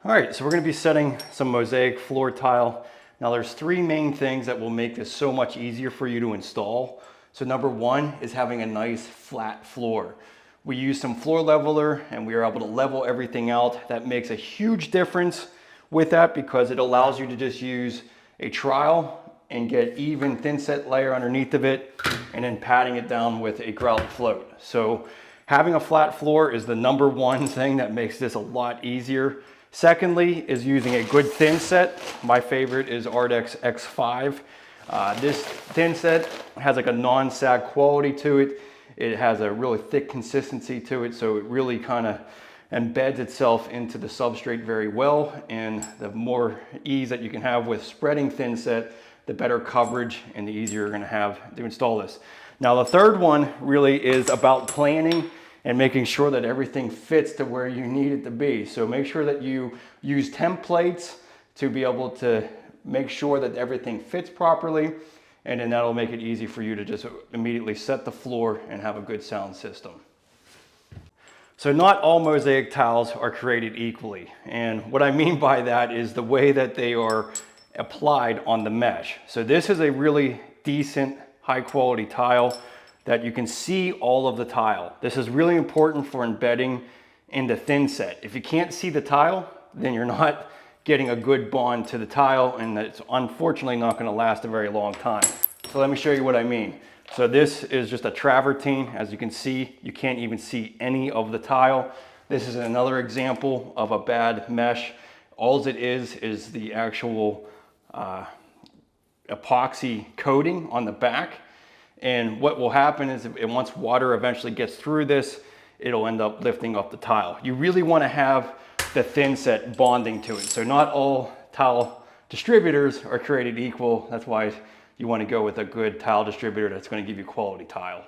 All right, so we're going to be setting some mosaic floor tile. Now there's three main things that will make this so much easier for you to install. So number one is having a nice flat floor. We use some floor leveler and we are able to level everything out. That makes a huge difference with that because it allows you to just use a trowel and get even thinset layer underneath of it and then patting it down with a grout float. So having a flat floor is the number one thing that makes this a lot easier. Secondly is using a good thinset. My favorite is Ardex X5. This thinset has like a non-sag quality to it. It has a really thick consistency to it, so it really kind of embeds itself into the substrate very well. And the more ease that you can have with spreading thinset, the better coverage and the easier you're going to have to install this. Now the third one really is about planning and making sure that everything fits to where you need it to be. So make sure that you use templates to be able to make sure that everything fits properly, and then that'll make it easy for you to just immediately set the floor and have a good sound system. So not all mosaic tiles are created equally, and what I mean by that is the way that they are applied on the mesh. So this is a really decent, high quality tile that you can see all of the tile. This is really important for embedding into thinset. If you can't see the tile, then you're not getting a good bond to the tile, and it's unfortunately not going to last a very long time. So let me show you what I mean. So this is just a travertine. As you can see, you can't even see any of the tile. This is another example of a bad mesh. All it is the actual epoxy coating on the back. And what will happen is once water eventually gets through this, it'll end up lifting up the tile. You really want to have the thinset bonding to it. So not all tile distributors are created equal. That's why you want to go with a good tile distributor that's going to give you quality tile.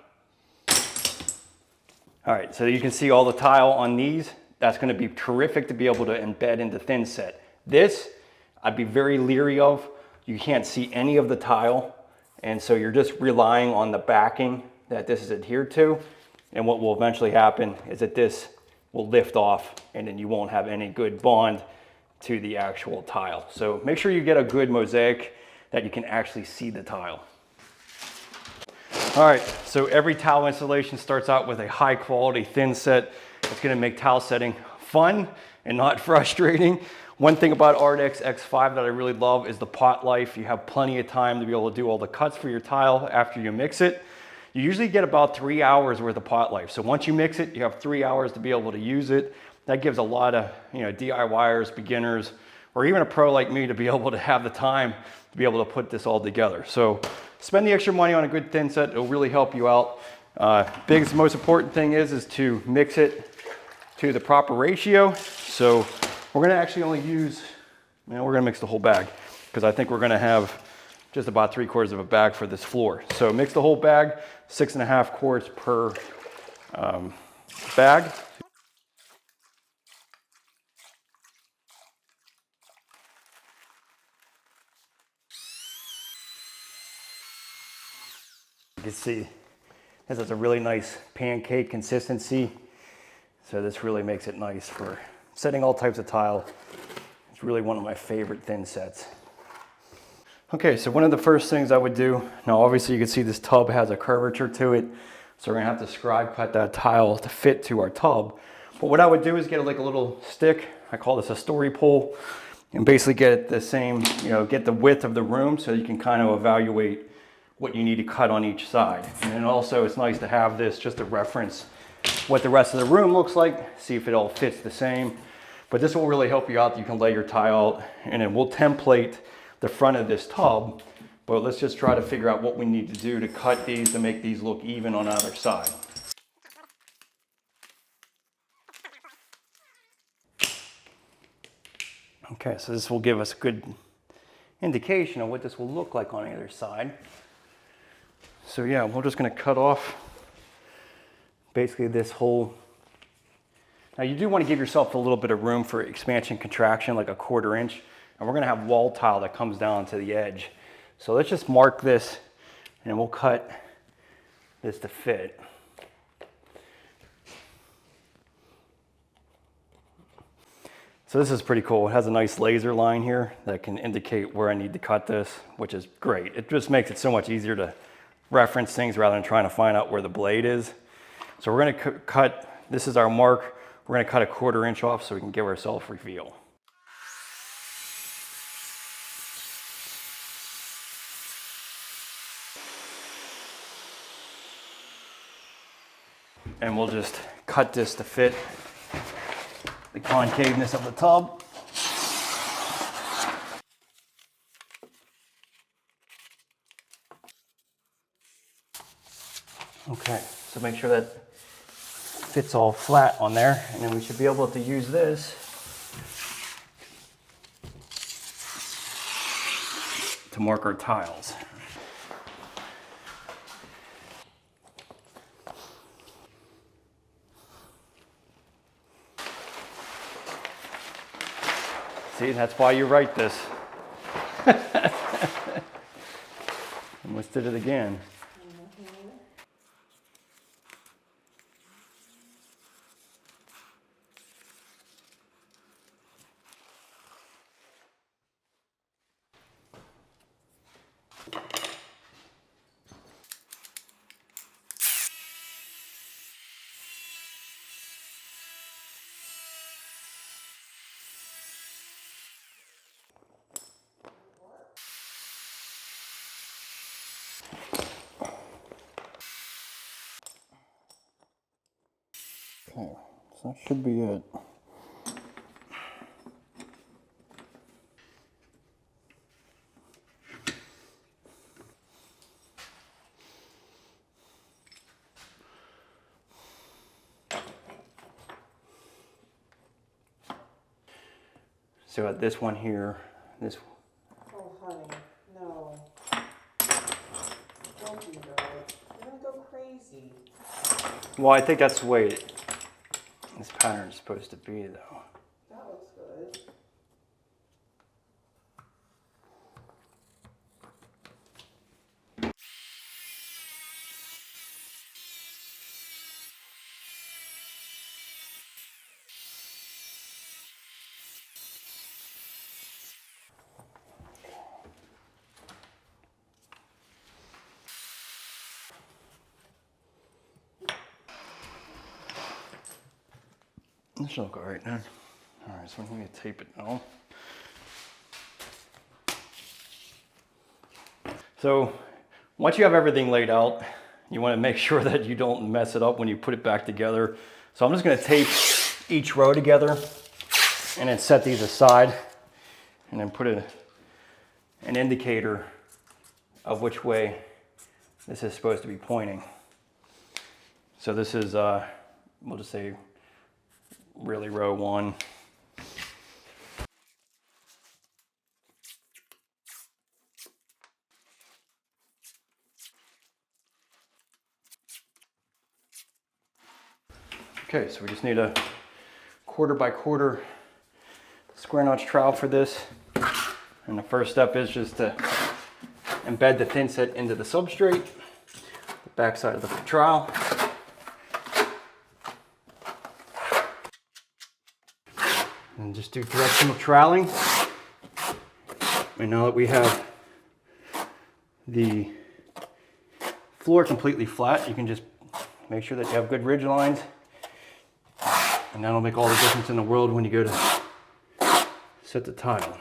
All right, so you can see all the tile on these. That's going to be terrific to be able to embed into thinset. This, I'd be very leery of. You can't see any of the tile. And so you're just relying on the backing that this is adhered to. And what will eventually happen is that this will lift off and then you won't have any good bond to the actual tile. So make sure you get a good mosaic that you can actually see the tile. All right, so every tile installation starts out with a high quality thinset. It's gonna make tile setting fun and not frustrating. One thing about Ardex X5 that I really love is the pot life. You have plenty of time to be able to do all the cuts for your tile after you mix it. You usually get about 3 hours worth of pot life. So once you mix it, you have 3 hours to be able to use it. That gives a lot of DIYers, beginners, or even a pro like me to be able to have the time to be able to put this all together. So spend the extra money on a good thinset. It'll really help you out. Biggest, most important thing is to mix it to the proper ratio. So we're gonna actually only use, we're gonna mix the whole bag because I think we're gonna have just about 3/4 of a bag for this floor. So mix the whole bag, 6.5 quarts per bag. You can see this has a really nice pancake consistency. So this really makes it nice for setting all types of tile. It's really one of my favorite thinsets. Okay, so one of the first things I would do, now obviously you can see this tub has a curvature to it, so we're gonna have to scribe cut that tile to fit to our tub. But what I would do is get like a little stick, I call this a story pole, and basically get it the same, get the width of the room so you can kind of evaluate what you need to cut on each side. And then also it's nice to have this just to reference what the rest of the room looks like, see if it all fits the same. But this will really help you out. You can lay your tile out, and then we'll template the front of this tub, but let's just try to figure out what we need to do to cut these to make these look even on either side. Okay, so this will give us a good indication of what this will look like on either side. So yeah, we're just gonna cut off basically this whole. Now you do want to give yourself a little bit of room for expansion, contraction, like a 1/4 inch. And we're gonna have wall tile that comes down to the edge. So let's just mark this and we'll cut this to fit. So this is pretty cool. It has a nice laser line here that can indicate where I need to cut this, which is great. It just makes it so much easier to reference things rather than trying to find out where the blade is. So we're gonna cut, this is our mark. We're gonna cut a 1/4 inch off so we can give ourselves reveal. And we'll just cut this to fit the concaveness of the tub. Okay, so make sure that fits all flat on there, and then we should be able to use this to mark our tiles. See, that's why you write this. Almost did it again. Okay, so that should be it. So this one here, this. Oh, honey, no. Don't do that. You're gonna go crazy. Well, I think that's the way this pattern is supposed to be, though. That looks good. This should look all right then. All right, so I'm going to tape it now. So once you have everything laid out, you want to make sure that you don't mess it up when you put it back together. So I'm just going to tape each row together and then set these aside and then put an indicator of which way this is supposed to be pointing. So this is, we'll just say really row 1. Okay, so we just need a 1/4 by 1/4 square notch trowel for this. And the first step is just to embed the thinset into the substrate, the back side of the trowel. And just do directional troweling. And now that we have the floor completely flat, you can just make sure that you have good ridge lines. And that'll make all the difference in the world when you go to set the tile.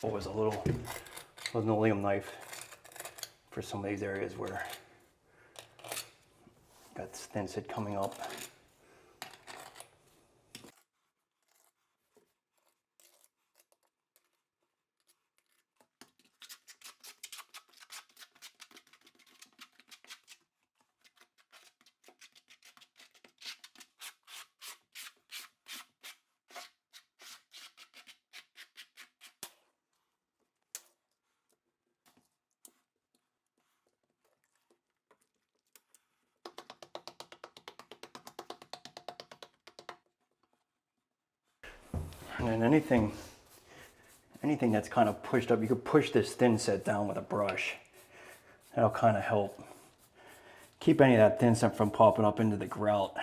Was a little linoleum knife for some of these areas where got thinset coming up. And then anything that's kind of pushed up, you could push this thin set down with a brush. That'll kind of help keep any of that thin set from popping up into the grout.